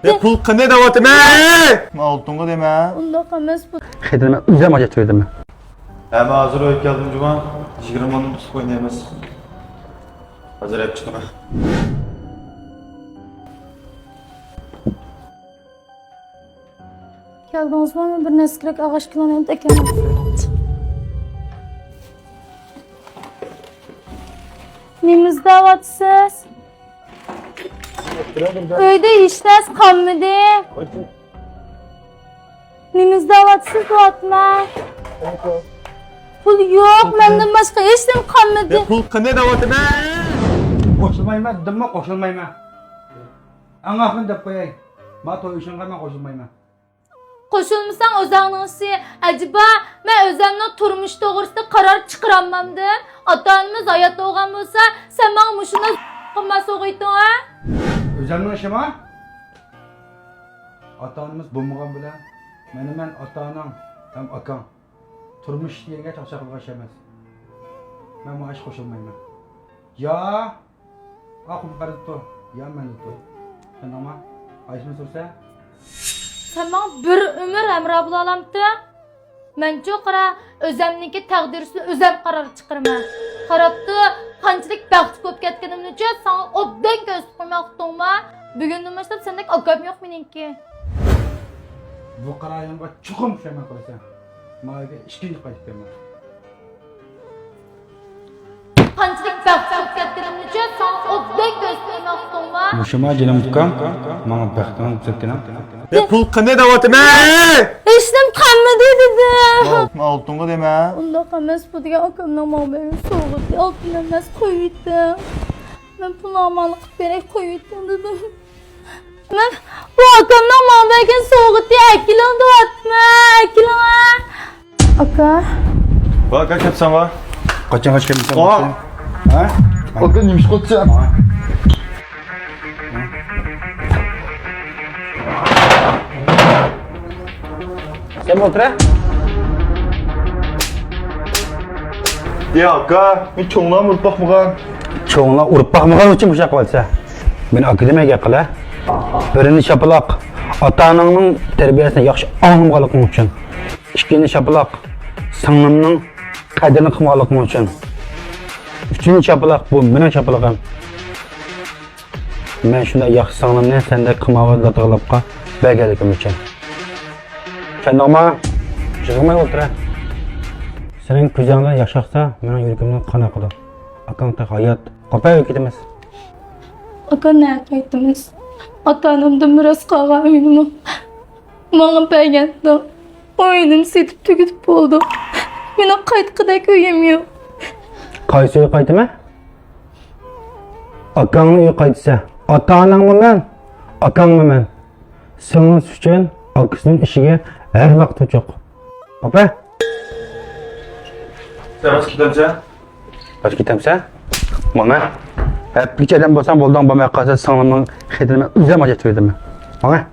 Pul qanday da'vatimi? Oltinga dema. Undoq emas bu. Xidmətimi özüm acət verdim. Ama hazır öyle geldim cuma. 20 manat tutup oynayamaz. Hazır hep çıkma. Geldiniz mi? Bir neskrek ağaç kılanayım tekelim. Nemiz davatsız? Öyde işler kalmadı. Nemiz davatsız bu atma. Pul yok, benden başka işlem kalmadı. Pul qanday da'vatimi? Qo'shilmayman, dimma qo'shilmayman. Angaqni deb qo'yay. Men to'y uchun men qo'shilmayman. Koşulmasan özağınızı, acaba ben özümle turmuş doğrusu karar çıkaramamdım. Atanımız hayatta olan olsa sen bana muşuna s***ınma soğuydun ha? O'zimning ishim ota-onamiz bo'lmagan bilan men ota-onam ham akam turmush degan chaqchaq qilgan emas. Men bu ish qo'shilmayman. Ya aqum qarito, ya men to. Shanama, aytma tursa. Sen bana bir ömür emra bulalamdı. Ben çok ara özümdeki takdirisini özüm kararı çıkarma. Karaptı, kançılık bəxti köp ketkenim için sana obdan göz koymak tutma. Bugünden başlayıp sendeki akabim yok benimki. Bu qarorga chuqur pushaymon qilasan. Menga ikkinchi qaytdim. Kançılık bəxti köp ketkenim için sana obdan göz koymak tutma. Mushuma jinim tukam, menga baxtdan o'tganam. Pul qanday da'vatimi? İşlem kalmadı dedim. Oltinga dema. Undoq emas bu degan akamdan mabeni so'g'itdi. Oltin emas qo'ydim. Men pul amallik berib qo'ydim dedim. Men bu akamdan mabeni so'g'itdi. Akilim deyapti. Akilim. Aka. Bak kaç yapsan var? Qachon qochganmisan? Aa! Ha? Bakın neymiş koçum. Sen otura. Ya aka, ben çoğunluğa vurup bakmagan. Çoğunla urup bakmagan üçün bu şey qilsa. Men akademiyaga qila. Birini şapalaq ota-onangning tarbiyasini yaxshi anglamaganliging uchun. Ikkinchi şapalaq singlimning qadrini qilmaganliging uchun. Üçüncü şapalaq bu mening şapalaqim. Men shunday yaxshi singlimni senda qilmaganligimga berganligim uchun. Kendime yig'may o'tira. Sening ko'zingda yashaqsa, mening yuragimdan qon oqadi. Akangda hayot qopayib ketamiz. Aka ne qaytimiz? Ota-onamdan miras qolgan uyimni menga bergandi. Uyim setib tugitib bo'ldi. Mening qaytqidek uyim yo'q. Qaysi uy qaytimi? Akangning uyi qaytsa, ota-onangmi men, akangmi men. Sening uchun akasining ishiga her vaqt çok. Opa? Sen nasıl gidersen? Kaç gitemse? Bana. Hep bir şeyden bolsan boldan bana kalsa sanımın xidmətini özüm acət verdim. Bana.